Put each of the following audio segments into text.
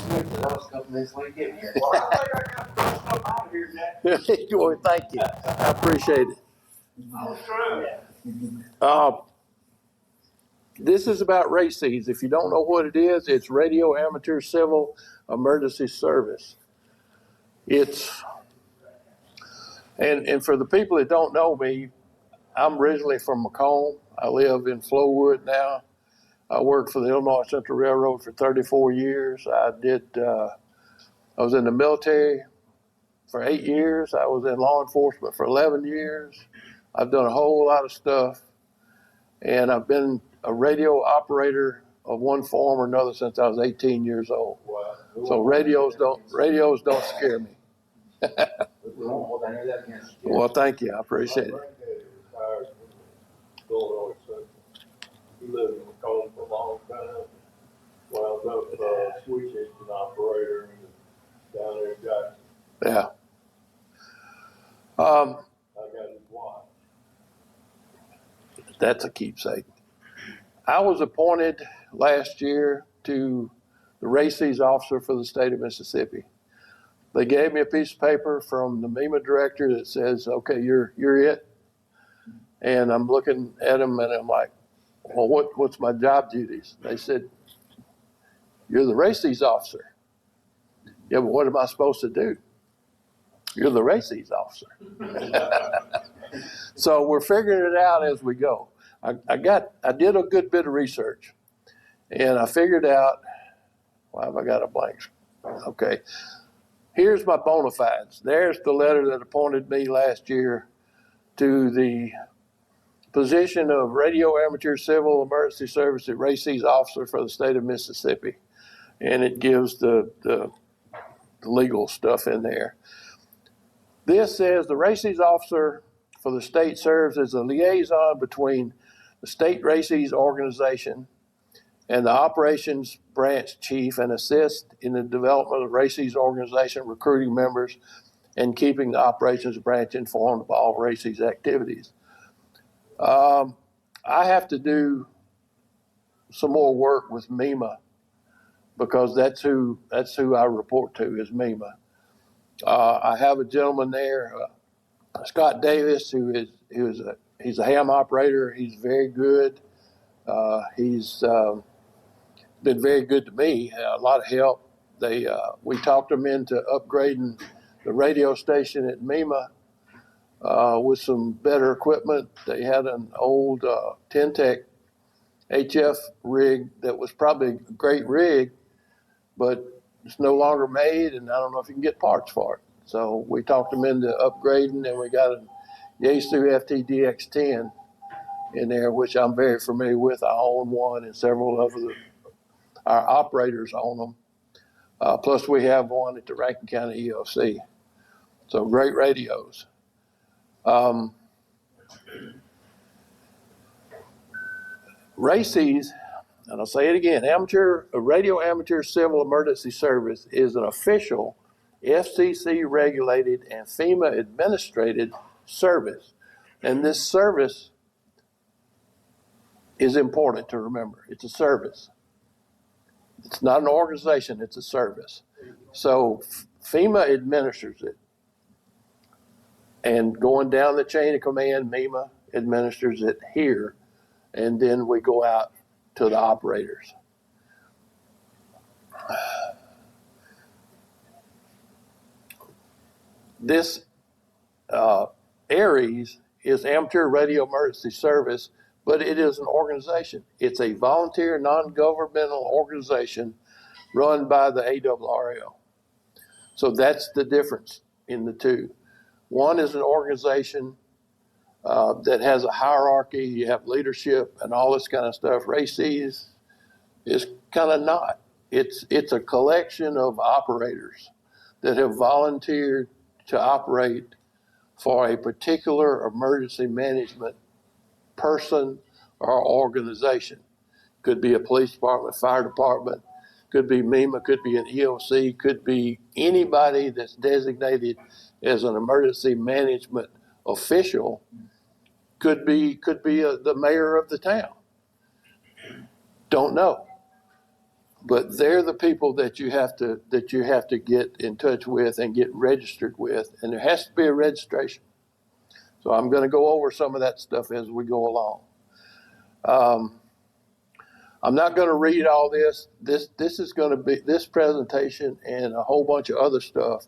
switch to those couple this weekend. Well, I think I got some stuff out of here, Jack. Well, thank you. I appreciate it. Oh, sure. This is about RACES. If you don't know what it is, it's Radio Amateur Civil Emergency Service. And for the people that don't know me, I'm originally from Macomb. I live in Flowood now. I worked for the Illinois Central Railroad for 34 years. I was in the military for 8 years. I was in law enforcement for 11 years. I've done a whole lot of stuff. And I've been a radio operator of one form or another since I was 18 years old. Wow. So radios don't scare me. Well, thank you. I appreciate it. He lived in Macomb for a long time. Wound up switch engine operator down there in Jackson. Yeah. I got his watch. That's a keepsake. I was appointed last year to the RACES officer for the state of Mississippi. They gave me a piece of paper from the MEMA director that says, okay, you're it. And I'm looking at them and I'm like, well, what's my job duties? They said, you're the RACES officer. Yeah, but what am I supposed to do? You're the RACES officer. So we're figuring it out as we go. I did a good bit of research, and I figured out, why have I got a blank? Okay, here's my bona fides. There's the letter that appointed me last year to the position of Radio Amateur Civil Emergency Service at RACES officer for the state of Mississippi, and it gives the legal stuff in there. This says the RACES officer for the state serves as a liaison between the state RACES organization and the operations branch chief and assists in the development of RACES organization, recruiting members, and keeping the operations branch informed of all RACES activities. I have to do some more work with MEMA because that's who I report to is MEMA. I have a gentleman there, Scott Davis, he's a ham operator. He's very good. He's been very good to me. A lot of help. We talked them into upgrading the radio station at MEMA with some better equipment. They had an old Tentec HF rig that was probably a great rig, but it's no longer made, and I don't know if you can get parts for it. So we talked them into upgrading, and we got a Yaesu FTDX10 in there, which I'm very familiar with. I own one, and several of our operators own them. Plus, we have one at the Rankin County EOC. So great radios. RACES, and I'll say it again, Radio Amateur Civil Emergency Service is an official FCC regulated and FEMA administrated service. And this service is important to remember. It's a service. It's not an organization, it's a service. So FEMA administers it. And going down the chain of command, MEMA administers it here. And then we go out to the operators. This ARES is Amateur Radio Emergency Service, but it is an organization. It's a volunteer, non-governmental organization run by the ARRL. So that's the difference in the two. One is an organization that has a hierarchy, you have leadership and all this kind of stuff. RACES is kind of not. It's a collection of operators that have volunteered to operate for a particular emergency management person or organization. Could be a police department, fire department, could be MEMA, could be an EOC, could be anybody that's designated as an emergency management official, could be the mayor of the town. Don't know. but they're the people that you have to get in touch with and get registered with, and there has to be a registration. So I'm going to go over some of that stuff as we go along. I'm not going to read all this. This is going to be, this presentation and a whole bunch of other stuff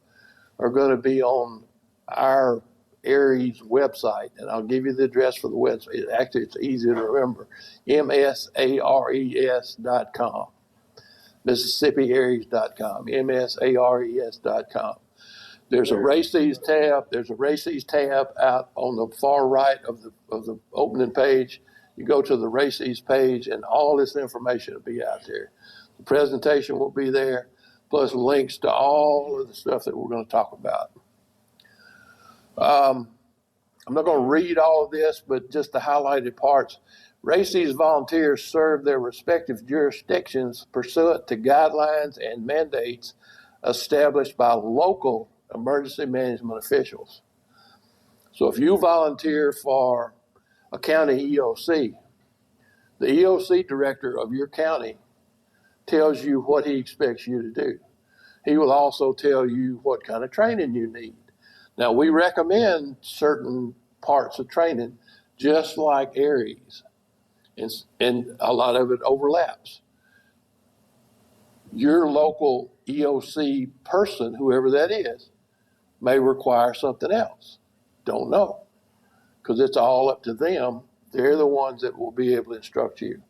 are going to be on our Aries website, and I'll give you the address for the website. Actually, it's easy to remember: msares.com, MississippiAries.com, msares.com. There's a races tab. There's a races tab out on the far right of the opening page. You go to the races page, and all this information will be out there. The presentation will be there, plus links to all of the stuff that we're going to talk about. I'm not going to read all of this, but just the highlighted parts. Races volunteers serve their respective jurisdictions pursuant to guidelines and mandates established by local emergency management officials. So if you volunteer for a county EOC, the EOC director of your county tells you what he expects you to do. He will also tell you what kind of training you need. Now, we recommend certain parts of training, just like Aries, and a lot of it overlaps. Your local EOC person, whoever that is, may require something else. Don't know, because it's all up to them. They're the ones that will be able to instruct you.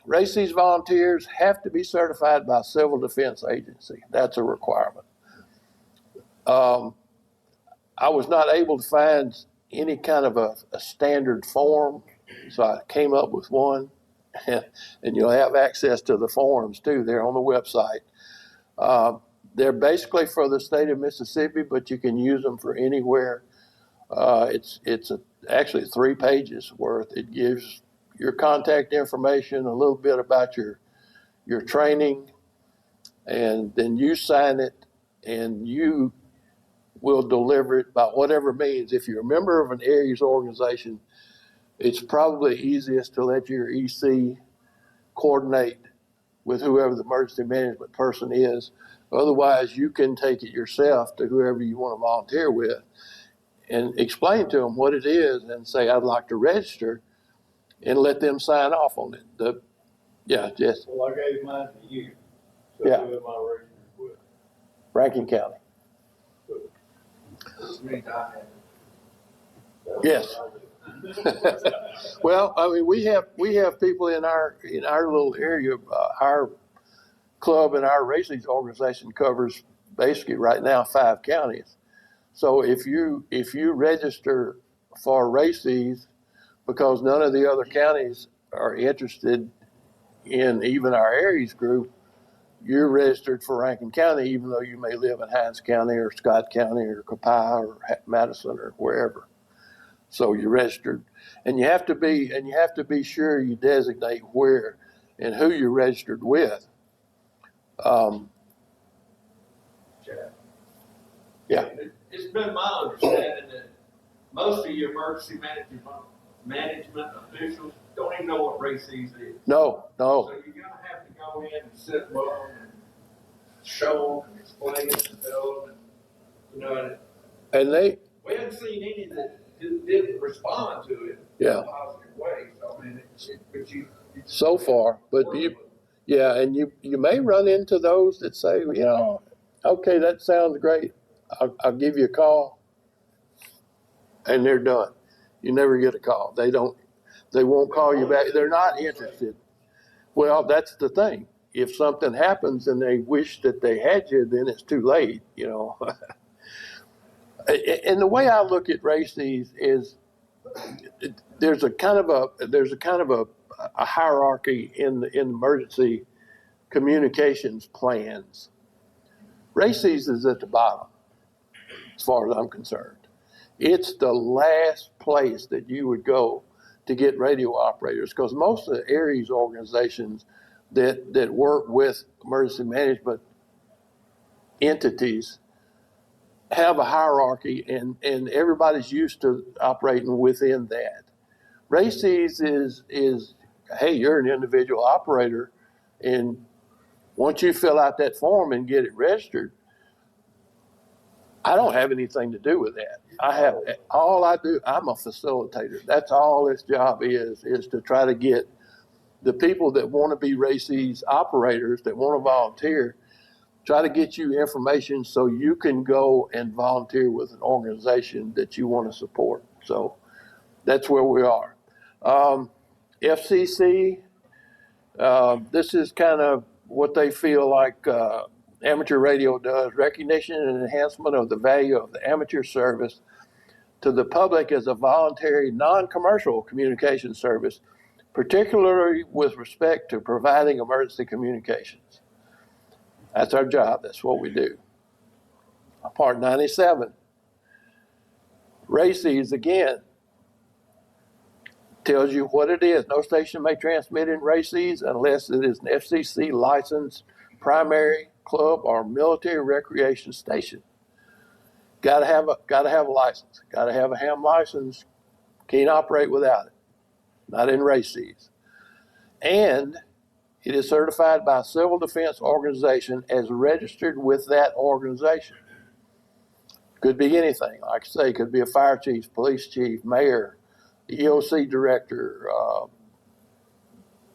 RACES volunteers have to be certified by a civil defense agency. That's a requirement. I was not able to find any kind of a standard form, so I came up with one. And you'll have access to the forms too. They're on the website. They're basically for the state of Mississippi, but you can use them for anywhere. It's actually 3 pages worth. It gives your contact information, a little bit about your training, and then you sign it, and you will deliver it by whatever means. If you're a member of an Aries organization, it's probably easiest to let your EC coordinate with whoever the emergency management person is. Otherwise, you can take it yourself to whoever you want to volunteer with and explain to them what it is and say, I'd like to register, and let them sign off on it. Jess. Well, I gave mine to you. So Yeah. who am I registered with? Rankin County. This means I have. Yes. Well, I mean, we have people in our little area. Our club and our racing organization covers basically right now 5 counties. So if you register for races, because none of the other counties are interested in even our Aries group, you're registered for Rankin County, even though you may live in Hinds County or Scott County or Copiah or Madison or wherever. So you're registered, and you have to be sure you designate where and who you're registered with. Yeah. It's been my understanding that most of your emergency management officials don't even know what races is. No. So you're gonna have to go in and sit with them and show them and explain it to them, And we haven't seen any that didn't respond to it in a positive way. So I mean, so far, but and you may run into those that say, okay, that sounds great. I'll give you a call, and they're done. You never get a call. They won't call you back. They're not interested. Well, that's the thing. If something happens and they wish that they had you, then it's too late, And the way I look at races is there's a kind of a hierarchy in emergency communications plans. Races is at the bottom, as far as I'm concerned. It's the last place that you would go to get radio operators, because most of the Aries organizations that work with emergency management entities have a hierarchy, and everybody's used to operating within that. RACES is hey, you're an individual operator, And once you fill out that form and get it registered, I don't have anything to do with that. All I do, I'm a facilitator. That's all this job is to try to get the people that want to be races operators, that want to volunteer, try to get you information so you can go and volunteer with an organization that you want to support. So that's where we are. FCC, this is kind of what they feel like amateur radio does: recognition and enhancement of the value of the amateur service to the public as a voluntary, non-commercial communication service, particularly with respect to providing emergency communications. That's our job. That's what we do. Part 97. RACES, again, tells you what it is. No station may transmit in RACES unless it is an FCC licensed primary, club, or military recreation station. Got to have a license. Got to have a ham license. Can't operate without it. Not in RACES. And it is certified by a civil defense organization as registered with that organization. Could be anything. Like I say, could be a fire chief, police chief, mayor, the EOC director.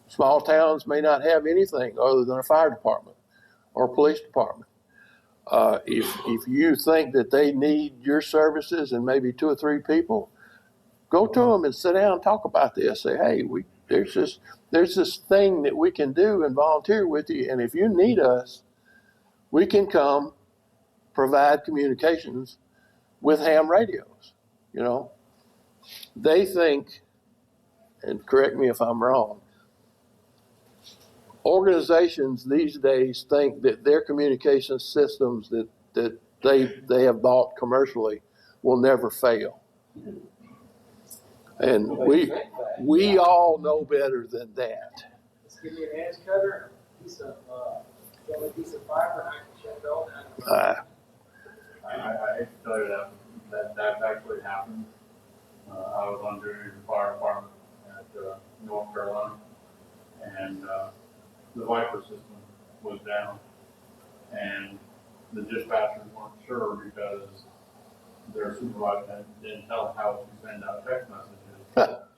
Small towns may not have anything other than a fire department or a police department. If you think that they need your services and maybe 2 or 3 people, go to them and sit down and talk about this. Say, hey, there's this thing that we can do and volunteer with you, and if you need us, we can come provide communications with ham radios. You know, they think, and correct me if I'm wrong, organizations these days think that their communication systems that they have bought commercially will never fail. And we all know better than that. Just give me an edge cutter, a piece of fiber, and I can shut it all down. I hate to tell you that actually happened. I was on duty in the fire department at North Carolina, and the Viper system was down, and the dispatchers weren't sure because their supervisor didn't tell them how to send out text messages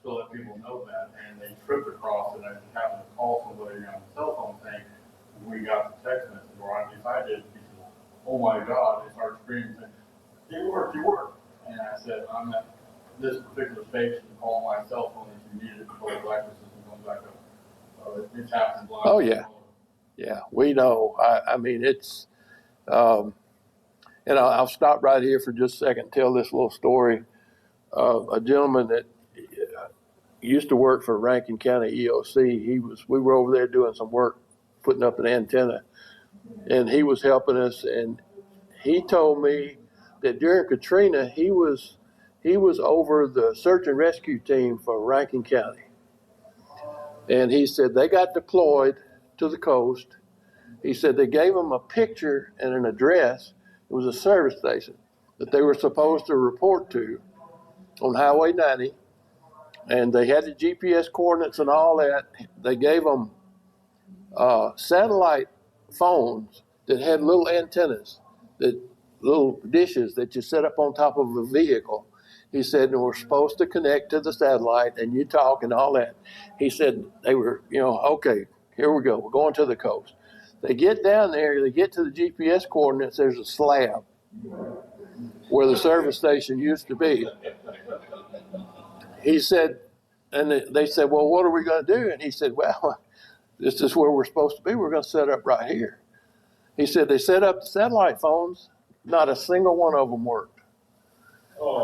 so that people know that, and they tripped across it and happened to call somebody on the cell phone saying, we got the text message, or at least I did. He said, oh my God, they started screaming, saying, you work. And I said, I'm at this particular station, call my cell phone if you need it before the Viper system comes back up. It's happened. Oh, yeah. Yeah, we know. I mean, it's, and I'll stop right here for just a second and tell this little story. A gentleman that used to work for Rankin County EOC, we were over there doing some work, putting up an antenna, and he was helping us, and he told me that during Katrina, he was over the search and rescue team for Rankin County. And he said they got deployed to the coast. He said they gave them a picture and an address. It was a service station that they were supposed to report to on Highway 90. And they had the GPS coordinates and all that. They gave them satellite phones that had little antennas, little dishes that you set up on top of a vehicle. He said, and we're supposed to connect to the satellite and you talk and all that. He said they were, okay, here we go. We're going to the coast. They get down there, they get to the GPS coordinates, there's a slab where the service station used to be. He said, and they said, well, what are we going to do? And he said, well, this is where we're supposed to be. We're going to set up right here. He said they set up the satellite phones. Not a single one of them worked.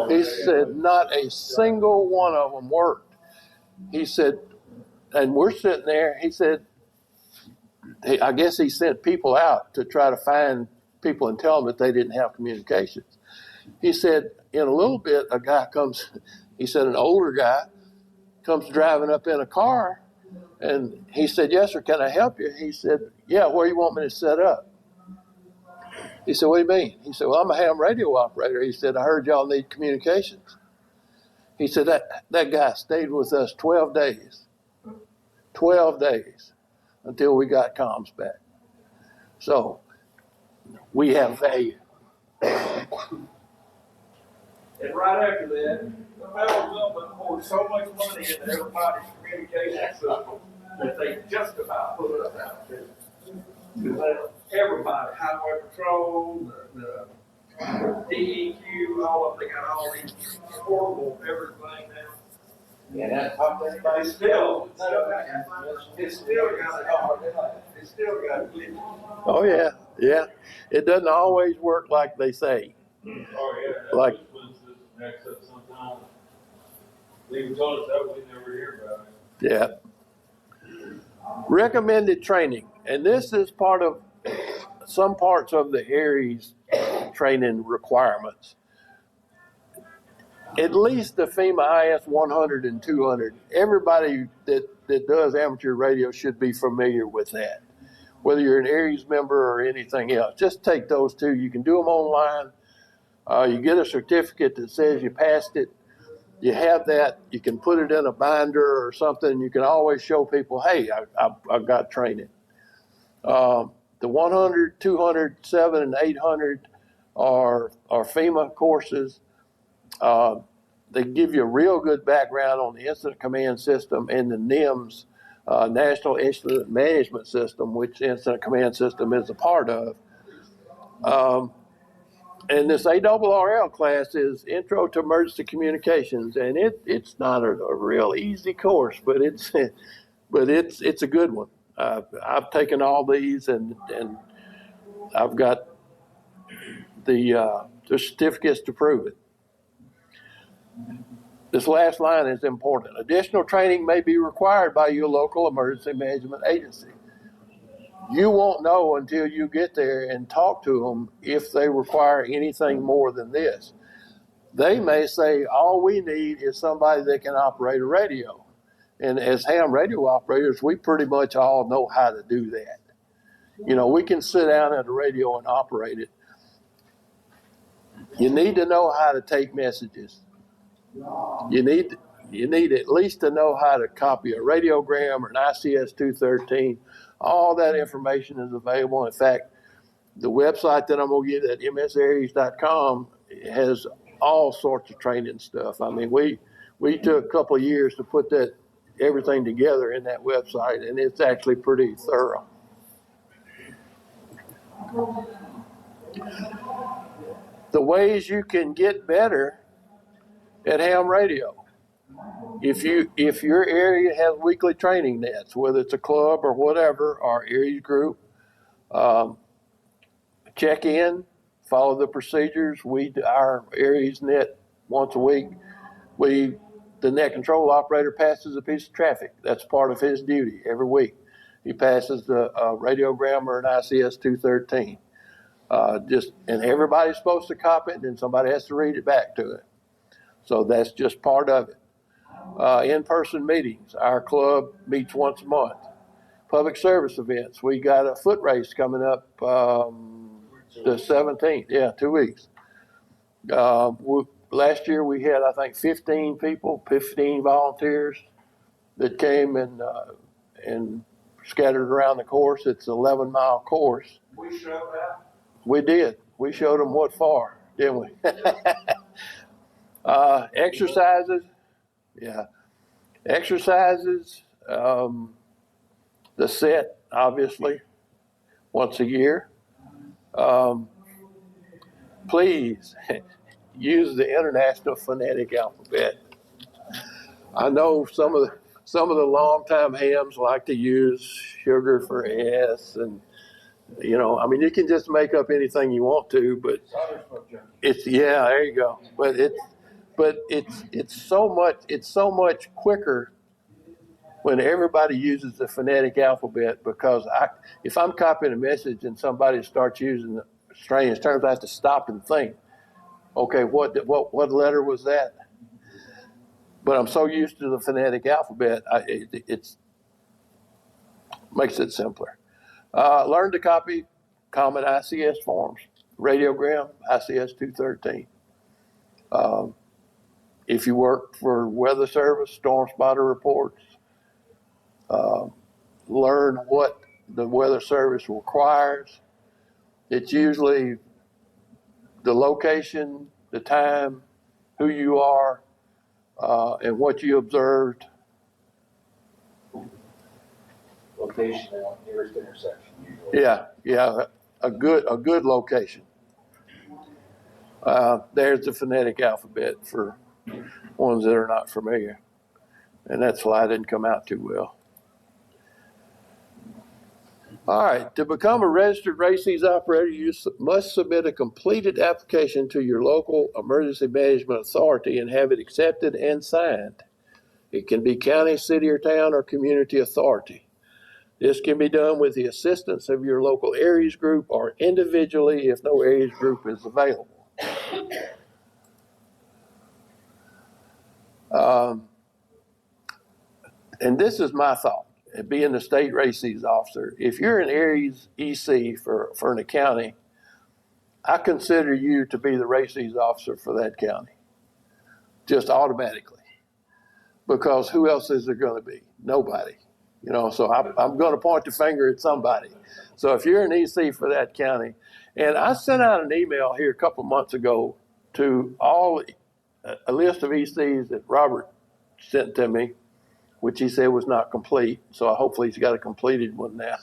He said not a single one of them worked. He said, and we're sitting there, he said, I guess he sent people out to try to find people and tell them that they didn't have communications. He said, in a little bit, a guy comes, he said, an older guy comes driving up in a car, and he said, yes, sir, can I help you? He said, yeah, where you want me to set up? He said, what do you mean? He said, well, I'm a ham radio operator. He said, I heard y'all need communications. He said, that guy stayed with us 12 days. 12 days. until we got comms back. So we have value. And right after that, the federal government poured so much money into everybody's communication system that they just about put us out there. Because everybody, highway patrol, the DEQ, all of them, they got all these portable everything now. Yeah, that's how they It's still got glitches. Oh yeah, yeah. It doesn't always work like they say. Oh, yeah. Like- That was next up sometime. They even told us that we never hear about it. Yeah. Recommended training, and this is part of some parts of the Aries training requirements. At least the FEMA IS 100 and 200. Everybody that does amateur radio should be familiar with that. Whether you're an Aries member or anything else, just take those two. You can do them online. You get a certificate that says you passed it. You have that. You can put it in a binder or something. You can always show people, hey, I got training. The 100, 200, 7, and 800 are FEMA courses. They give you a real good background on the Incident Command System and the NIMS, National Incident Management System, which Incident Command System is a part of. And this ARRL class is Intro to Emergency Communications, and it's not a real easy course, but it's a good one. I've taken all these, and I've got the certificates to prove it. This last line is important. Additional training may be required by your local emergency management agency. You won't know until you get there and talk to them if they require anything more than this. They may say, all we need is somebody that can operate a radio. And as ham radio operators, we pretty much all know how to do that. You know, we can sit down at a radio and operate it. You need to know how to take messages. You need at least to know how to copy a radiogram or an ICS 213. All that information is available. In fact, the website that I'm going to get at msaries.com has all sorts of training stuff. I mean, we took a couple of years to put everything together in that website, and it's actually pretty thorough. The ways you can get better at ham radio. If your area has weekly training nets, whether it's a club or whatever, or Aries group, check in, follow the procedures. Our Aries net once a week. The net control operator passes a piece of traffic. That's part of his duty every week. He passes a radiogram or an ICS 213. And everybody's supposed to copy it, and somebody has to read it back to him. So that's just part of it. In-person meetings. Our club meets once a month. Public service events. We got a foot race coming up the 17th. Yeah, 2 weeks. Last year we had, I think, 15 volunteers that came and scattered around the course. It's an 11-mile course. We showed that. We did. We showed them what for, didn't we? Exercises. Yeah. Exercises. The set, obviously, once a year. Please use the International Phonetic Alphabet. I know some of the longtime hams like to use sugar for S, and I mean, you can just make up anything you want to, but there you go. But it's so much quicker when everybody uses the phonetic alphabet, because if I'm copying a message and somebody starts using strange terms, I have to stop and think, okay, what letter was that? But I'm so used to the phonetic alphabet, it makes it simpler. Learn to copy common ICS forms, radiogram, ICS 213. If you work for weather service, storm spotter reports, learn what the Weather Service requires. It's usually the location, the time, who you are, and what you observed. Location and nearest intersection usually. Yeah, a good location. There's the phonetic alphabet for ones that are not familiar, and that slide didn't come out too well. All right, to become a registered race operator, you must submit a completed application to your local emergency management authority and have it accepted and signed. It can be county, city, or town, or community authority. This can be done with the assistance of your local areas group or individually if no areas group is available. And this is my thought, being the state races officer. If you're an areas EC for an county, I consider you to be the races officer for that county, just automatically. Because who else is there going to be? Nobody. You know, so I'm going to point the finger at somebody. So if you're an EC for that county, and I sent out an email here a couple months ago to all, a list of ECs that Robert sent to me, which he said was not complete. So hopefully he's got a completed one now.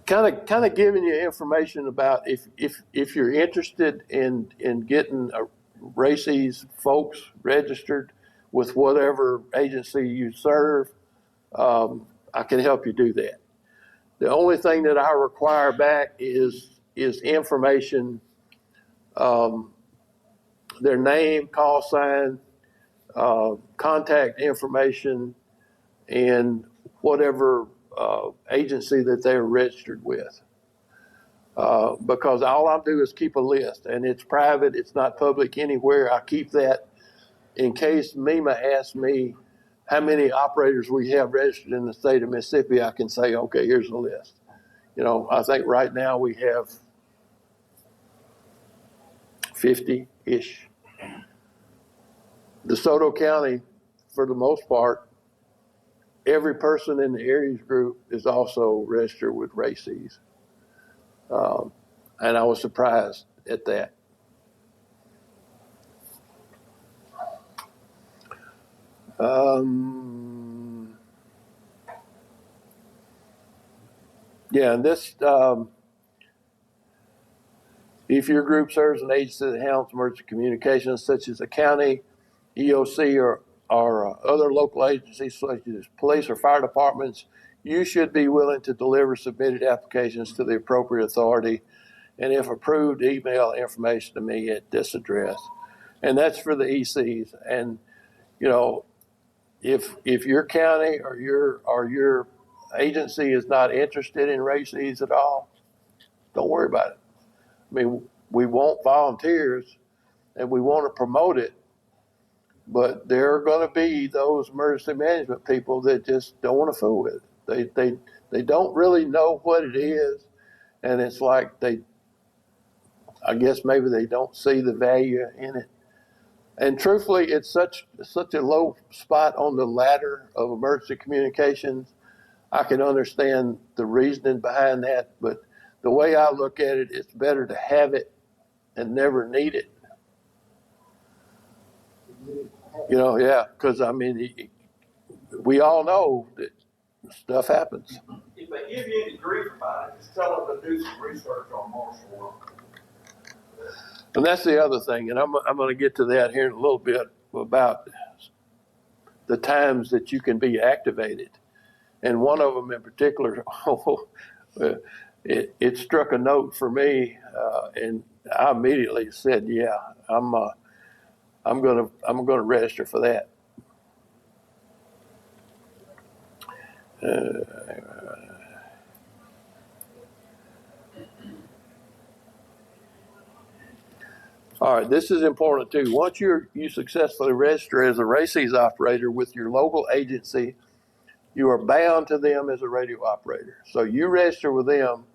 Kind of giving you information about if you're interested in getting races folks registered with whatever agency you serve, I can help you do that. The only thing that I require back is information, their name, call sign, contact information, and whatever agency that they're registered with. Because all I do is keep a list, and it's private, it's not public anywhere. I keep that in case MEMA asks me how many operators we have registered in the state of Mississippi. I can say, okay, here's the list. You know, I think right now we have 50-ish. DeSoto County, for the most part, every person in the areas group is also registered with races. And I was surprised at that. Yeah, and this, if your group serves an agency that handles emergency communications, such as a county, EOC, or other local agencies such as police or fire departments, you should be willing to deliver submitted applications to the appropriate authority, and if approved, email information to me at this address. And that's for the ECs. And you know, if your county or your agency is not interested in races at all, don't worry about it. I mean, we want volunteers and we want to promote it, but there are going to be those emergency management people that just don't want to fool with it. They don't really know what it is, and it's like I guess maybe they don't see the value in it. And truthfully, it's such a low spot on the ladder of emergency communications. I can understand the reasoning behind that, but the way I look at it, it's better to have it and never need it. You know, yeah, because I mean, we all know that stuff happens. If they give you any grief about it, just tell them to do some research on martial law. And that's the other thing, and I'm going to get to that here in a little bit about the times that you can be activated. And one of them in particular, it struck a note for me, and I immediately said, "Yeah, I'm going to register for that." All right, this is important too. Once you successfully register as a races operator with your local agency, you are bound to them as a radio operator. So you register with them,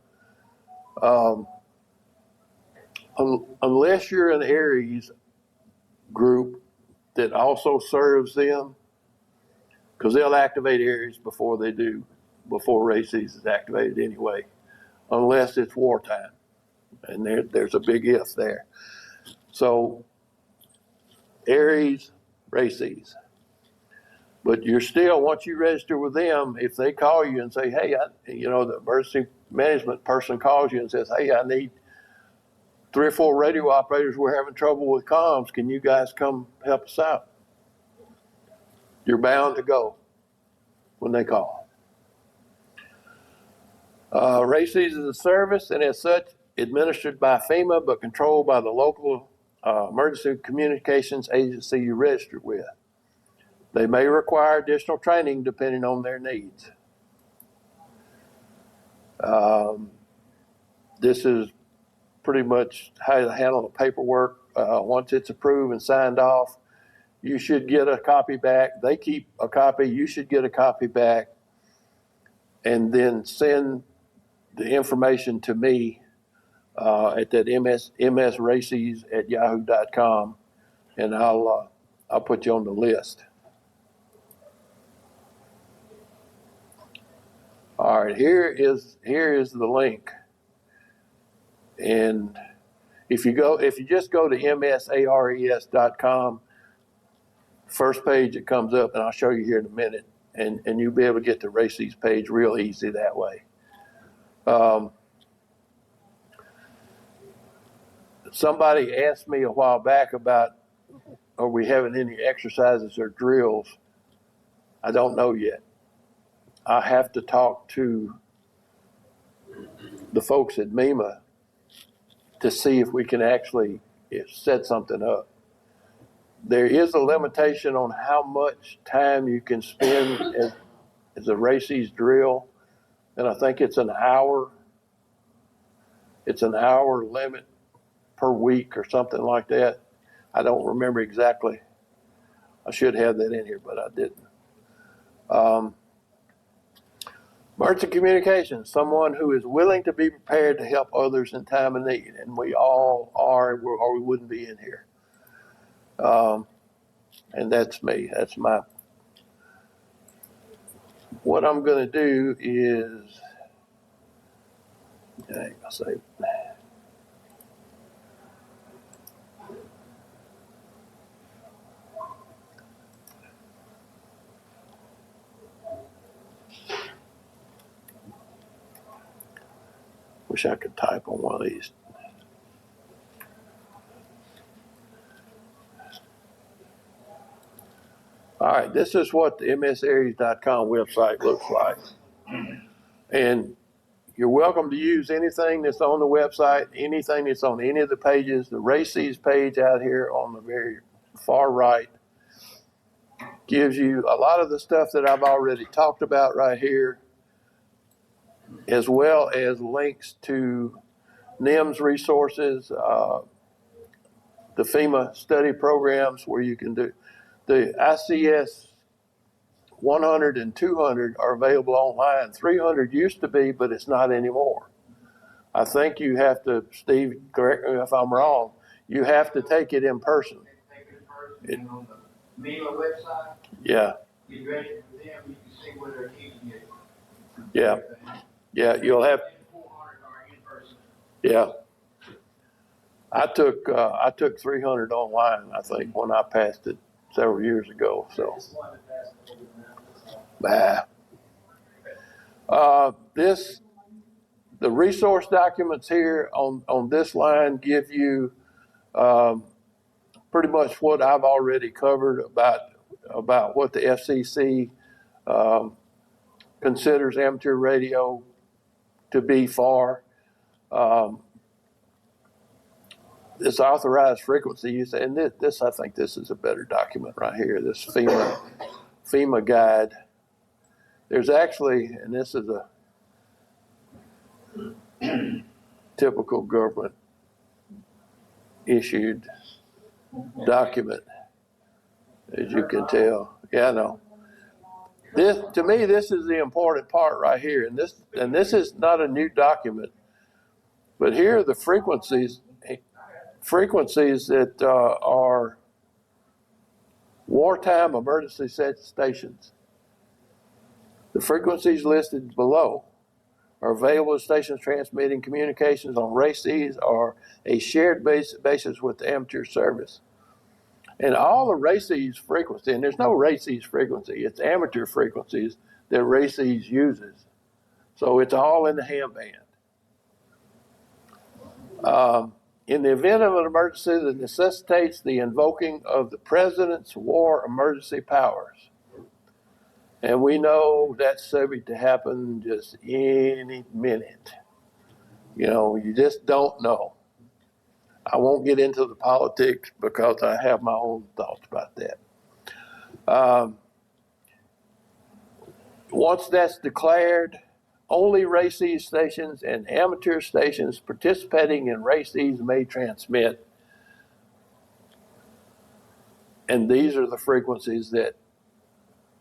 unless you're an Aries group that also serves them. because they'll activate areas before race season is activated anyway, unless it's wartime. And there's a big if there. So Aries, races. But you're still, once you register with them, if they call you and say, hey, the emergency management person calls you and says, hey, I need 3 or 4 radio operators. We're having trouble with comms. Can you guys come help us out? You're bound to go when they call. Races is a service, and as such, administered by FEMA, but controlled by the local emergency communications agency you registered with. They may require additional training depending on their needs. This is pretty much how to handle the paperwork. Once it's approved and signed off, you should get a copy back. They keep a copy. You should get a copy back, and then send the information to me at that msraces@yahoo.com, and I'll put you on the list. All right, here is the link, and if you just go to msares.com, first page it comes up, and I'll show you here in a minute, and you'll be able to get the races page real easy that way. Somebody asked me a while back about, are we having any exercises or drills? I don't know yet. I have to talk to the folks at MEMA to see if we can actually set something up. There is a limitation on how much time you can spend as a races drill, and I think it's an hour. It's an hour limit per week or something like that. I don't remember exactly. I should have that in here, but I didn't. Emergency communications, someone who is willing to be prepared to help others in time of need, and we all are, or we wouldn't be in here. And that's me. That's what I'm going to do is, I'll say, wish I could type on one of these. All right, this is what the msares.com website looks like. And you're welcome to use anything that's on the website, anything that's on any of the pages. The races page out here on the very far right gives you a lot of the stuff that I've already talked about right here, as well as links to NIMS resources, the FEMA study programs where you can do. The ICS 100 and 200 are available online. 300 used to be, but it's not anymore. I think you have to, Steve, correct me if I'm wrong, you have to take it in person. Take it in person and on the MEMA website. Yeah. Get ready for them. You can see where they're teaching it. Yeah. Yeah, you'll have. 400 are in person. Yeah. I took 300 online, I think, when I passed it several years ago. So. The resource documents here on this line give you pretty much what I've already covered about what the FCC considers amateur radio to be for. This authorized frequencies, and this I think this is a better document right here. This FEMA guide. There's actually, and this is a typical government issued document, as you can tell. Yeah, I know. To me, this is the important part right here, and this is not a new document, but here are the frequencies that are wartime emergency stations. The frequencies listed below are available to stations transmitting communications on races or a shared basis with the amateur service. And all the races frequency, and there's no races frequency, it's amateur frequencies that races uses. So it's all in the ham band. In the event of an emergency that necessitates the invoking of the president's war emergency powers. And we know that's subject to happen just any minute. You know, you just don't know. I won't get into the politics because I have my own thoughts about that. Once that's declared, only races stations and amateur stations participating in races may transmit. And these are the frequencies that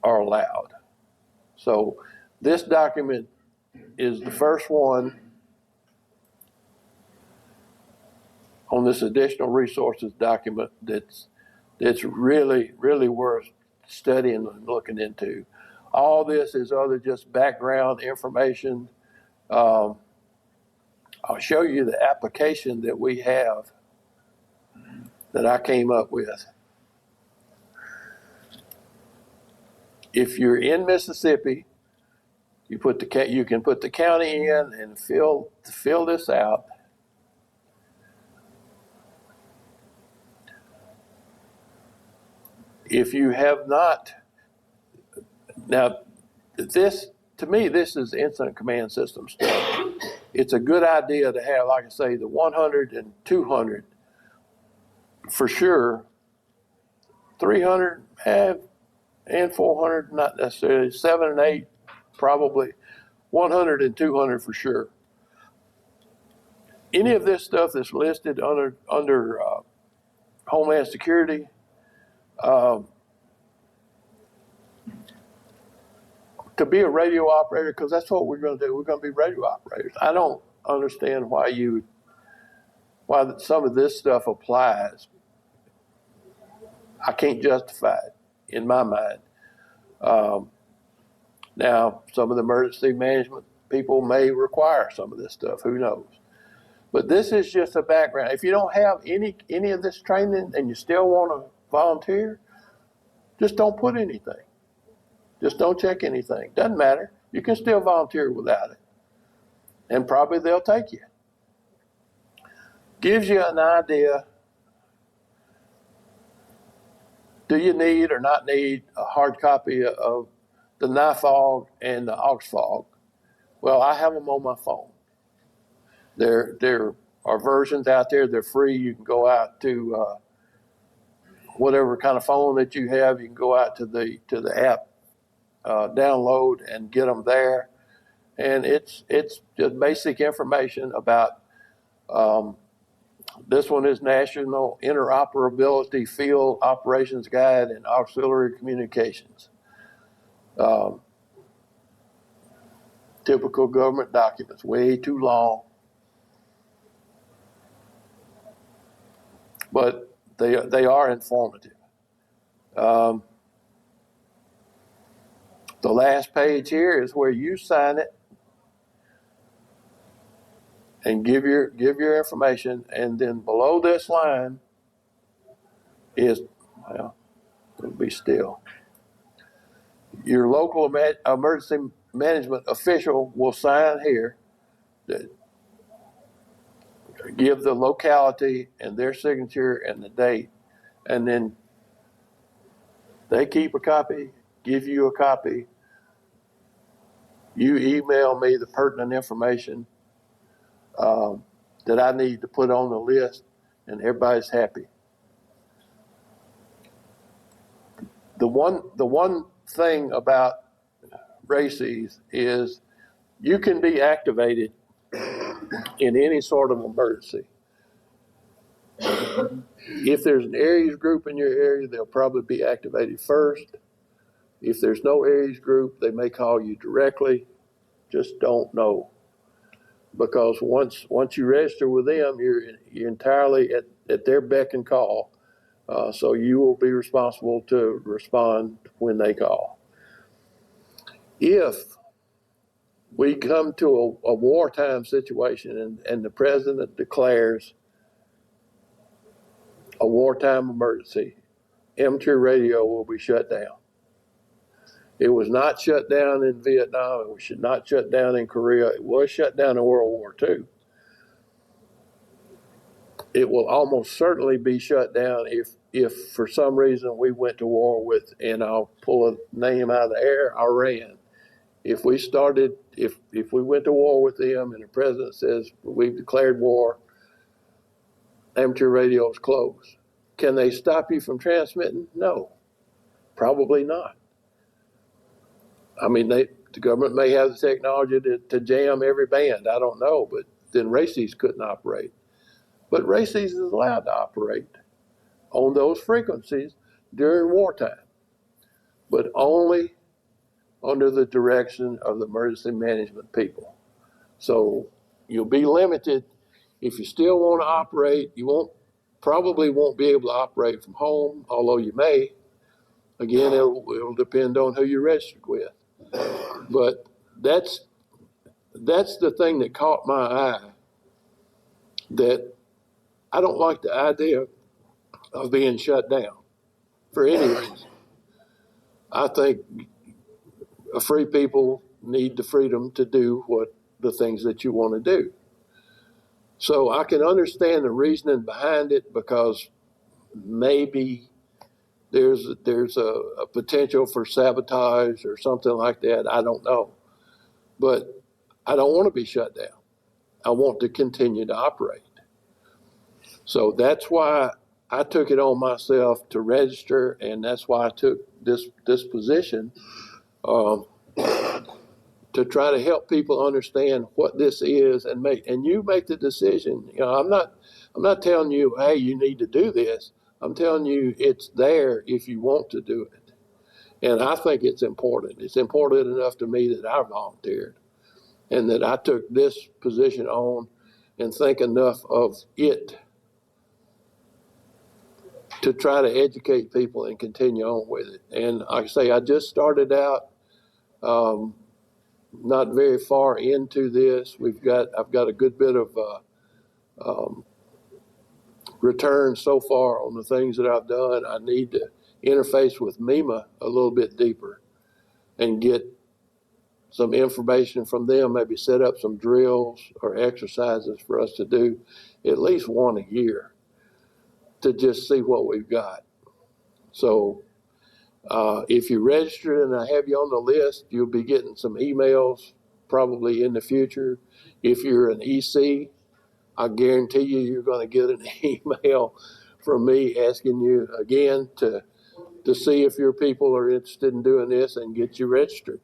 are allowed. So this document is the first one on this additional resources document that's really, really worth studying and looking into. All this is other just background information. I'll show you the application that we have that I came up with. If you're in Mississippi, you can put the county in and fill this out. If you have not, now this, to me, this is incident command system stuff. It's a good idea to have, like I say, the 100 and 200 for sure. 300 and 400, not necessarily. 7 and 8, probably. 100 and 200 for sure. Any of this stuff that's listed under Homeland Security, to be a radio operator, because that's what we're going to do. We're going to be radio operators. I don't understand why some of this stuff applies. I can't justify it in my mind. Now, some of the emergency management people may require some of this stuff. Who knows? But this is just a background. If you don't have any of this training and you still want to volunteer, just don't put anything. Just don't check anything. Doesn't matter. You can still volunteer without it. And probably they'll take you. Gives you an idea. Do you need or not need a hard copy of the NIFOG and the AUXFOG? Well, I have them on my phone. There are versions out there. They're free. You can go out to whatever kind of phone that you have. You can go out to the app, download and get them there. And it's just basic information about. This one is National Interoperability Field Operations Guide and Auxiliary Communications. Typical government documents, way too long. But they are informative. The last page here is where you sign it and give your information, and then below this line is, well, it'll be still. Your local emergency management official will sign here, that give the locality and their signature and the date, and then they keep a copy, give you a copy. You email me the pertinent information that I need to put on the list, and everybody's happy. The one thing about RACES is you can be activated in any sort of emergency. If there's an Aries group in your area, they'll probably be activated first. If there's no Aries group, they may call you directly. Just don't know. Because once you register with them, you're entirely at their beck and call. So you will be responsible to respond when they call. If we come to a wartime situation and the president declares a wartime emergency, amateur radio will be shut down. It was not shut down in Vietnam. It was not shut down in Korea. It was shut down in World War II. It will almost certainly be shut down if for some reason we went to war with, and I'll pull a name out of the air, Iran. If we went to war with them and the president says we've declared war, amateur radio is closed. Can they stop you from transmitting? No, probably not. I mean, the government may have the technology to jam every band. I don't know, but then races couldn't operate. But races is allowed to operate on those frequencies during wartime, but only under the direction of the emergency management people. So you'll be limited. If you still want to operate, you probably won't be able to operate from home, although you may. Again, it'll depend on who you're registered with. But that's the thing that caught my eye, that I don't like the idea of being shut down for any reason. I think free people need the freedom to do what the things that you want to do. So I can understand the reasoning behind it, because maybe there's a potential for sabotage or something like that. I don't know. But I don't want to be shut down. I want to continue to operate. So that's why I took it on myself to register, and that's why I took this position to try to help people understand what this is and you make the decision. You know, I'm not telling you, hey, you need to do this. I'm telling you it's there if you want to do it. And I think it's important. It's important enough to me that I volunteered and that I took this position on and think enough of it to try to educate people and continue on with it. And like I say, I just started out, not very far into this. I've got a good bit of return so far on the things that I've done. I need to interface with MEMA a little bit deeper and get some information from them, maybe set up some drills or exercises for us to do at least one a year to just see what we've got. So if you register and I have you on the list, you'll be getting some emails probably in the future. If you're an EC, I guarantee you're going to get an email from me asking you again to see if your people are interested in doing this and get you registered.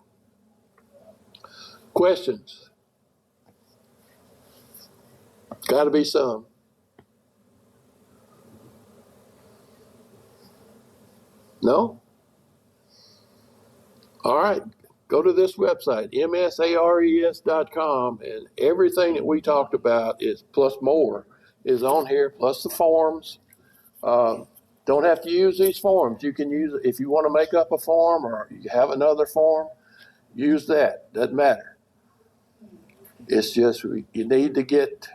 Questions? Got to be some. No? All right. Go to this website, msares.com, and everything that we talked about is plus more is on here, plus the forms. Don't have to use these forms. You can use, if you want to make up a form or you have another form, use that. Doesn't matter. It's just you need to get,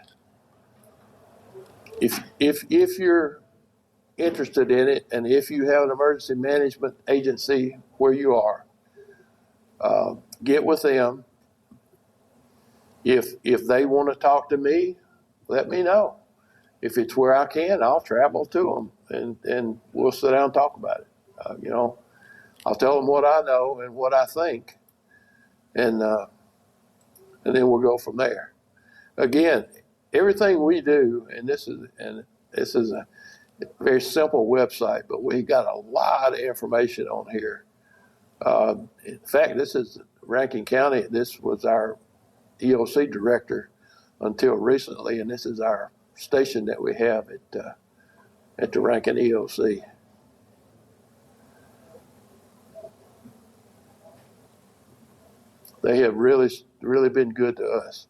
if you're interested in it, and if you have an emergency management agency where you are, get with them. If they want to talk to me, let me know. If it's where I can, I'll travel to them and we'll sit down and talk about it. I'll tell them what I know and what I think, and then we'll go from there. Again, everything we do, and this is a very simple website, but we got a lot of information on here. In fact, this is Rankin County. This was our EOC director until recently, and this is our station that we have at the Rankin EOC. They have really, really been good to us.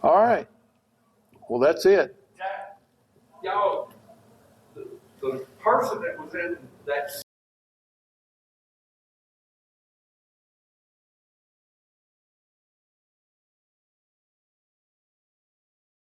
All right. Well, that's it. Y'all, the person that was in that